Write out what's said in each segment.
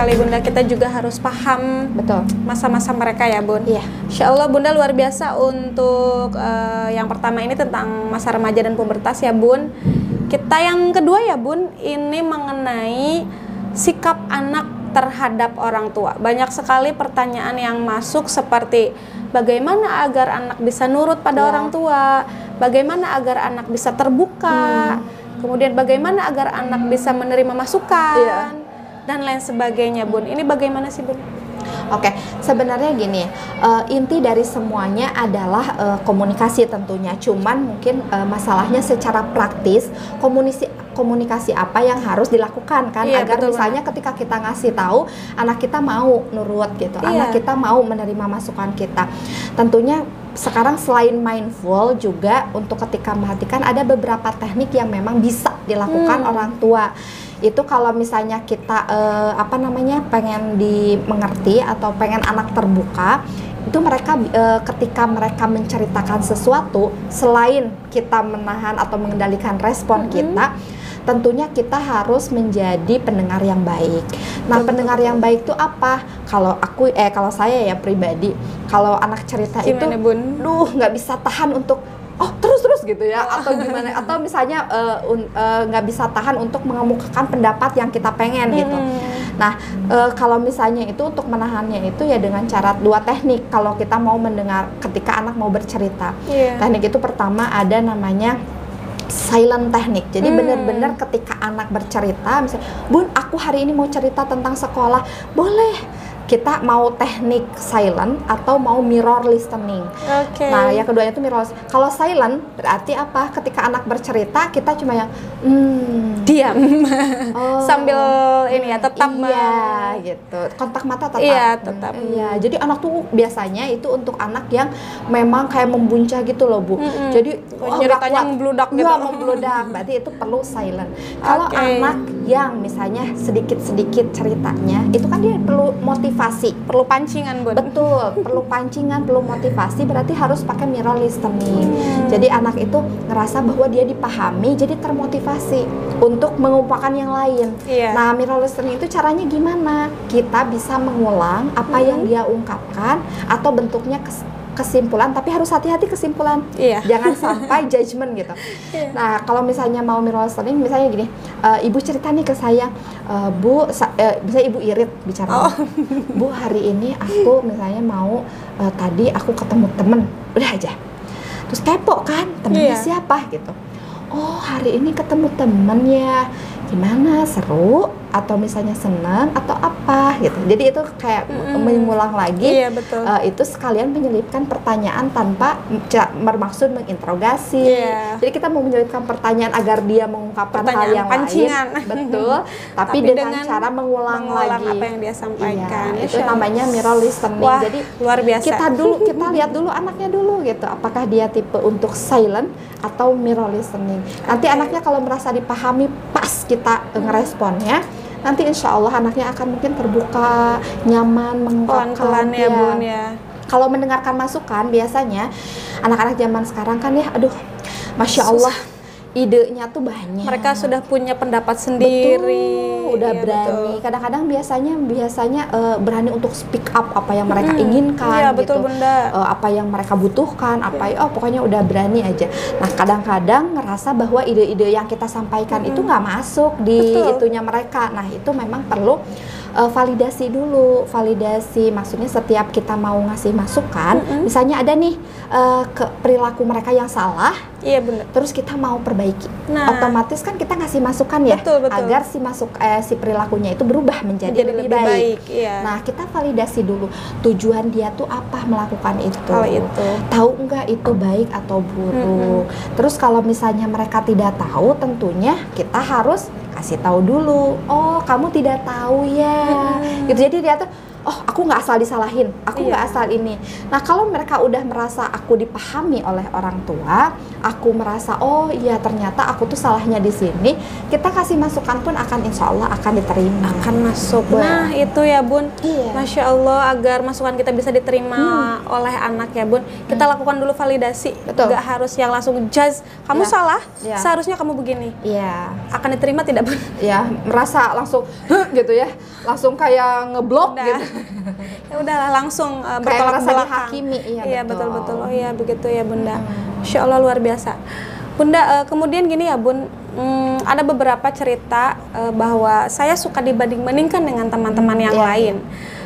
sekali Bunda, kita juga harus paham Betul. masa-masa mereka ya Bun. Iya. Insya Allah Bunda luar biasa untuk yang pertama ini tentang masa remaja dan pubertas ya Bun. Kita yang kedua ya Bun, ini mengenai sikap anak terhadap orang tua. Banyak sekali pertanyaan yang masuk seperti bagaimana agar anak bisa nurut pada orang tua, bagaimana agar anak bisa terbuka, kemudian bagaimana agar anak bisa menerima masukan, dan lain sebagainya Bun. Ini bagaimana sih Bun? Oke, sebenarnya gini, inti dari semuanya adalah komunikasi tentunya. Cuman mungkin masalahnya secara praktis komunikasi apa yang harus dilakukan kan, agar misalnya ketika kita ngasih tahu anak kita mau nurut gitu, anak kita mau menerima masukan kita. Tentunya sekarang selain mindful juga untuk ketika memperhatikan ada beberapa teknik yang memang bisa dilakukan orang tua. Itu kalau misalnya kita pengen dimengerti atau pengen anak terbuka, itu mereka ketika mereka menceritakan sesuatu, selain kita menahan atau mengendalikan respon kita, tentunya kita harus menjadi pendengar yang baik. Nah, pendengar yang baik itu apa? Kalau saya ya pribadi, kalau anak cerita gimana, itu, Bun? nggak bisa tahan untuk terus gitu ya, atau gimana, atau misalnya nggak bisa tahan untuk mengemukakan pendapat yang kita pengen gitu. Nah, kalau misalnya itu untuk menahannya itu ya dengan cara dua teknik. Kalau kita mau mendengar ketika anak mau bercerita, teknik itu pertama ada namanya silent teknik. Jadi benar-benar ketika anak bercerita, misalnya, Bun, aku hari ini mau cerita tentang sekolah, boleh. Kita mau teknik silent atau mau mirror listening. Nah, yang keduanya itu mirror. Kalau silent berarti apa? Ketika anak bercerita, kita cuma yang diam sambil ini ya, tetap gitu. Kontak mata tetap. Iya, tetap. Iya. Jadi anak tuh biasanya itu untuk anak yang memang kayak membuncah gitu loh, Bu. Jadi ceritanya membludak gitu. Membludak. Berarti itu perlu silent. Kalau anak yang misalnya sedikit-sedikit ceritanya, itu kan dia perlu motivasi, perlu pancingan, Bun. Betul, perlu pancingan, perlu motivasi, berarti harus pakai mirror listening. Jadi anak itu ngerasa bahwa dia dipahami, jadi termotivasi untuk mengungkapkan yang lain. Nah, mirror listening itu caranya gimana? Kita bisa mengulang apa yang dia ungkapkan atau bentuknya kesimpulan, tapi harus hati-hati kesimpulan. Jangan sampai judgement gitu. Nah, kalau misalnya mau mirror listening, misalnya gini, ibu cerita nih ke saya, Bu, misalnya ibu irit bicara, Bu, hari ini aku misalnya mau tadi aku ketemu temen, udah aja. Terus kepo kan, temennya siapa gitu. Oh, hari ini ketemu temen ya, gimana, seru atau misalnya senang atau apa gitu. Jadi itu kayak mengulang lagi. Itu sekalian menyelipkan pertanyaan tanpa bermaksud menginterogasi. Jadi kita mau menyelipkan pertanyaan agar dia mengungkapkan hal yang pancingan. Lain, betul. Tapi dengan cara mengulang lagi apa yang dia sampaikan. Itu namanya mirror listening. Wah, jadi luar biasa. Kita lihat dulu anaknya dulu gitu. Apakah dia tipe untuk silent atau mirror listening. Nanti anaknya kalau merasa dipahami pas kita ngeresponnya, nanti insya Allah anaknya akan mungkin terbuka, nyaman, mengungkapkan. Pelan-pelan ya, Bun ya. Kalau mendengarkan masukan, biasanya anak-anak zaman sekarang kan ya, aduh, Masya Allah, idenya tuh banyak. Mereka sudah punya pendapat sendiri. Udah berani. Kadang-kadang biasanya berani untuk speak up apa yang mereka inginkan, betul, gitu. Bunda. Apa yang mereka butuhkan, pokoknya udah berani aja. Nah, kadang-kadang ngerasa bahwa ide-ide yang kita sampaikan itu nggak masuk di itunya mereka. Nah, itu memang perlu validasi dulu. Validasi maksudnya setiap kita mau ngasih masukan, misalnya ada nih perilaku mereka yang salah, benar. Terus kita mau perbaiki, otomatis kan kita ngasih masukan ya, agar si perilakunya itu berubah menjadi lebih baik. Nah, kita validasi dulu tujuan dia tuh apa melakukan itu. Tahu nggak itu baik atau buruk. Terus kalau misalnya mereka tidak tahu, tentunya kita harus kasih tahu dulu. Oh, kamu tidak tahu ya. Gitu. Jadi dia tuh, oh aku nggak asal disalahin, aku nggak asal ini. Nah kalau mereka udah merasa aku dipahami oleh orang tua, aku merasa oh iya ternyata aku tuh salahnya di sini, kita kasih masukan pun akan insya Allah akan diterima, akan masuk. Nah itu ya Bun, Masya Allah, agar masukan kita bisa diterima oleh anak ya Bun, kita lakukan dulu validasi. Nggak harus yang langsung judge, kamu salah, seharusnya kamu begini. Akan diterima tidak Bun? Ya merasa langsung gitu ya, langsung kayak ngeblok gitu. Ya udahlah langsung bertolak belakang. Iya betul-betul. Oh iya begitu ya Bunda. Insya Allah luar biasa. Bunda, kemudian gini ya Bun, ada beberapa cerita bahwa saya suka dibanding-bandingkan dengan teman-teman yang lain.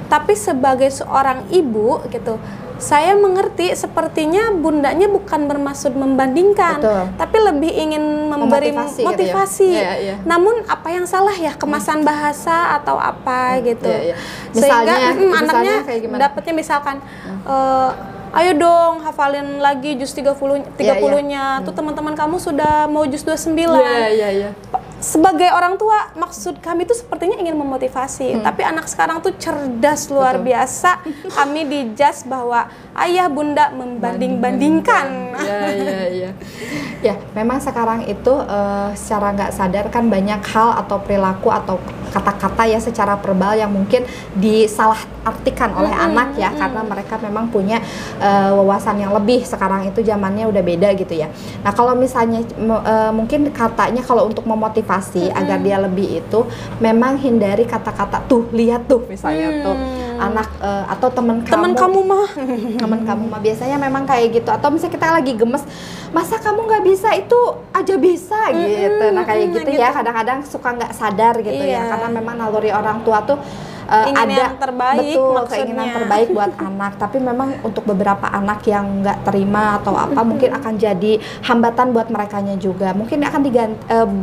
Tapi sebagai seorang ibu gitu, saya mengerti sepertinya bundanya bukan bermaksud membandingkan, tapi lebih ingin memberi motivasi. Gitu ya? Namun apa yang salah ya, kemasan bahasa atau apa gitu, misalnya, sehingga anaknya dapatnya misalkan ayo dong hafalin lagi juz 30-nya, tuh teman-teman kamu sudah mau juz 29. Sebagai orang tua, maksud kami itu sepertinya ingin memotivasi, tapi anak sekarang tuh cerdas luar biasa. Kami dijudge bahwa ayah bunda membanding-bandingkan. Ya, memang sekarang itu secara nggak sadar kan banyak hal atau perilaku atau kata-kata ya secara verbal yang mungkin disalahartikan oleh anak ya, karena mereka memang punya wawasan yang lebih. Sekarang itu zamannya udah beda gitu ya. Nah kalau misalnya mungkin katanya kalau untuk memotivasi agar dia lebih itu, memang hindari kata-kata tuh lihat tuh misalnya tuh anak atau teman kamu mah biasanya memang kayak gitu, atau misalnya kita lagi gemes, masa kamu nggak bisa, itu aja bisa gitu. Nah kayak gitu ya, kadang-kadang suka nggak sadar gitu ya, karena memang naluri orang tua tuh ada yang terbaik, keinginan terbaik buat anak, tapi memang untuk beberapa anak yang nggak terima atau apa mungkin akan jadi hambatan buat merekanya juga. Mungkin akan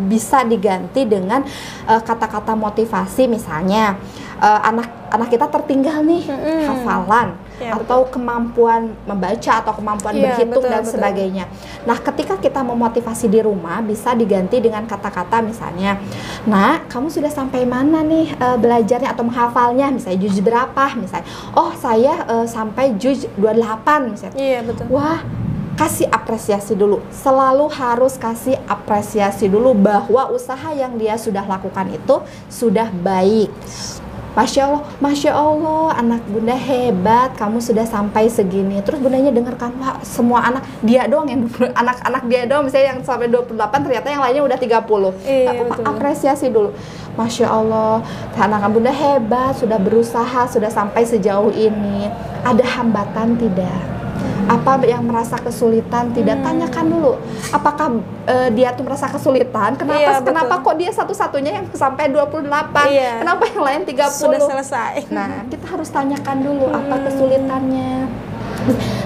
bisa diganti dengan kata-kata motivasi, misalnya anak kita tertinggal nih hafalan atau kemampuan membaca atau kemampuan berhitung dan sebagainya. Nah ketika kita memotivasi di rumah, bisa diganti dengan kata-kata misalnya, nah kamu sudah sampai mana nih belajarnya atau menghafalnya, misalnya juz berapa, misalnya oh saya sampai juz 28 misalnya. Wah, kasih apresiasi dulu, selalu harus kasih apresiasi dulu bahwa usaha yang dia sudah lakukan itu sudah baik. Masya Allah, anak bunda hebat, kamu sudah sampai segini. Terus bundanya dengarkan, wah semua anak, dia doang yang anak-anak dia doang misalnya yang sampai 28, ternyata yang lainnya udah 30. Apresiasi dulu. Masya Allah, anak bunda hebat, sudah berusaha, sudah sampai sejauh ini. Ada hambatan tidak? Apa yang merasa kesulitan tidak? Tanyakan dulu, apakah dia tuh merasa kesulitan, kenapa kok dia satu-satunya yang sampai 28, kenapa yang lain 30 sudah selesai. Nah kita harus tanyakan dulu apa kesulitannya.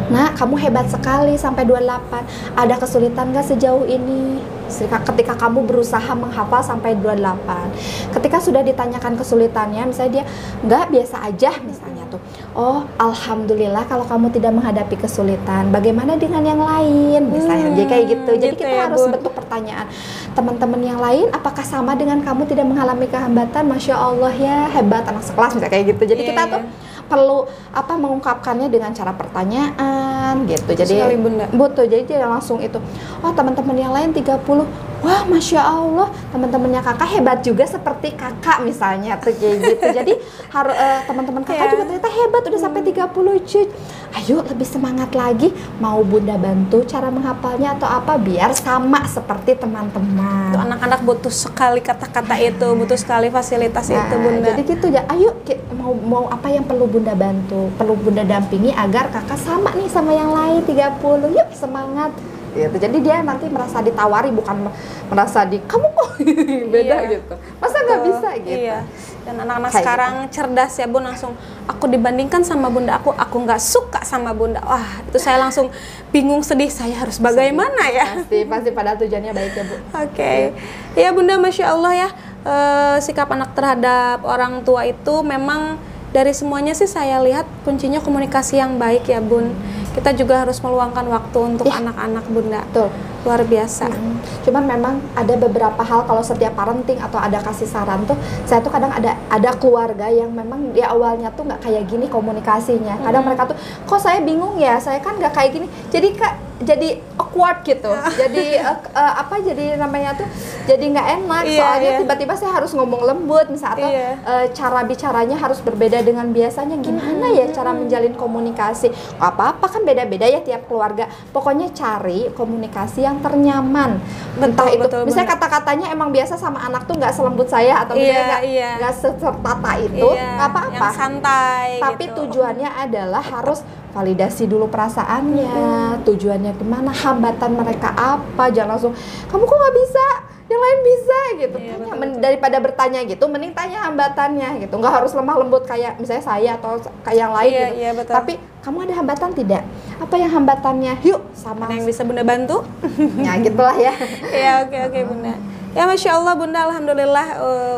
Nah kamu hebat sekali sampai 28, ada kesulitan gak sejauh ini? Ketika kamu berusaha menghafal sampai 28, ketika sudah ditanyakan kesulitannya, misalnya dia nggak, biasa aja misalnya tuh, oh alhamdulillah kalau kamu tidak menghadapi kesulitan, bagaimana dengan yang lain misalnya. Jadi kayak gitu. Jadi kita harus bentuk pertanyaan, teman-teman yang lain apakah sama dengan kamu, tidak mengalami kehambatan? Masya Allah ya, hebat anak sekelas misalnya kayak gitu. Jadi kita tuh perlu mengungkapkannya dengan cara pertanyaan gitu. Jadi betul, jadi dia langsung itu, oh teman-teman yang lain 30, wah Masya Allah, teman-temannya kakak hebat juga seperti kakak misalnya tuh kayak gitu. Jadi harus teman-teman kakak juga ternyata hebat, udah sampai 30 juz. Ayo lebih semangat lagi, mau bunda bantu cara menghafalnya atau apa biar sama seperti teman-teman. Anak-anak butuh sekali kata-kata itu, butuh sekali fasilitas itu bunda. Jadi gitu ya, ayo mau apa yang perlu bunda bantu, perlu bunda dampingi agar kakak sama nih sama yang lain 30, yuk semangat gitu. Jadi dia nanti merasa ditawari, bukan merasa kamu kok beda gitu, masa nggak bisa gitu. Dan anak-anak sekarang cerdas ya bun, langsung aku dibandingkan sama bunda aku nggak suka sama bunda. Wah itu saya langsung bingung, sedih, saya harus bagaimana ya. Pasti pada tujuannya baik ya bu. Ya bunda, Masya Allah ya, sikap anak terhadap orang tua itu memang dari semuanya sih saya lihat kuncinya komunikasi yang baik ya bun. kita juga harus meluangkan waktu untuk anak-anak Bunda. Betul. Luar biasa. Cuman memang ada beberapa hal kalau setiap parenting atau ada kasih saran tuh, saya tuh kadang ada keluarga yang memang di awalnya tuh nggak kayak gini komunikasinya. Kadang mereka tuh, kok saya bingung ya, saya kan nggak kayak gini. Jadi awkward gitu. Jadi jadi namanya tuh jadi nggak enak. Soalnya tiba-tiba saya harus ngomong lembut misalnya, atau cara bicaranya harus berbeda dengan biasanya. Gimana ya cara menjalin komunikasi? Apa-apa kan beda-beda ya tiap keluarga. Pokoknya cari komunikasi yang ternyaman. Entah itu, misalnya kata-katanya emang biasa sama anak tuh nggak selembut saya, atau misalnya nggak setertata itu, nggak apa-apa. Yang santai. Tapi gitu. tujuannya adalah harus validasi dulu perasaannya, tujuannya kemana, hambatan mereka apa, jangan langsung kamu kok nggak bisa, yang lain bisa gitu. Daripada bertanya gitu, mending tanya hambatannya gitu. Nggak harus lemah lembut kayak misalnya saya atau kayak yang lain gitu. Tapi kamu ada hambatan tidak? Apa yang hambatannya? Yuk sama. Ada yang bisa Bunda bantu? Ya gitulah ya. Oke Bunda. Ya Masya Allah Bunda, Alhamdulillah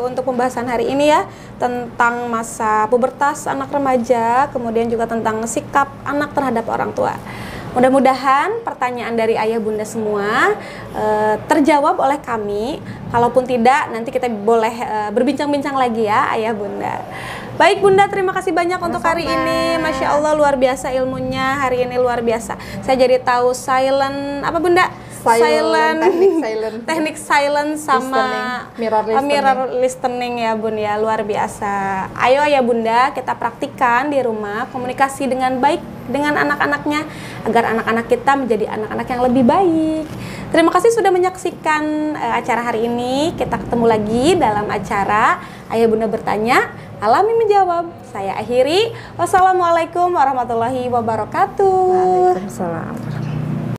untuk pembahasan hari ini ya tentang masa pubertas anak remaja, kemudian juga tentang sikap anak terhadap orang tua. Mudah-mudahan pertanyaan dari ayah bunda semua terjawab oleh kami. Kalaupun tidak, nanti kita boleh berbincang-bincang lagi ya ayah bunda. Baik Bunda, terima kasih banyak untuk hari ini. Masya Allah luar biasa ilmunya hari ini, luar biasa. Saya jadi tahu silent apa Bunda? Teknik silent sama mirror listening ya Bun ya, luar biasa. Ayo ya Bunda, kita praktikkan di rumah komunikasi dengan baik dengan anak-anaknya agar anak-anak kita menjadi anak-anak yang lebih baik. Terima kasih sudah menyaksikan acara hari ini. Kita ketemu lagi dalam acara Ayah Bunda Bertanya, Alami Menjawab. Saya akhiri. Wassalamualaikum warahmatullahi wabarakatuh. Waalaikumsalam.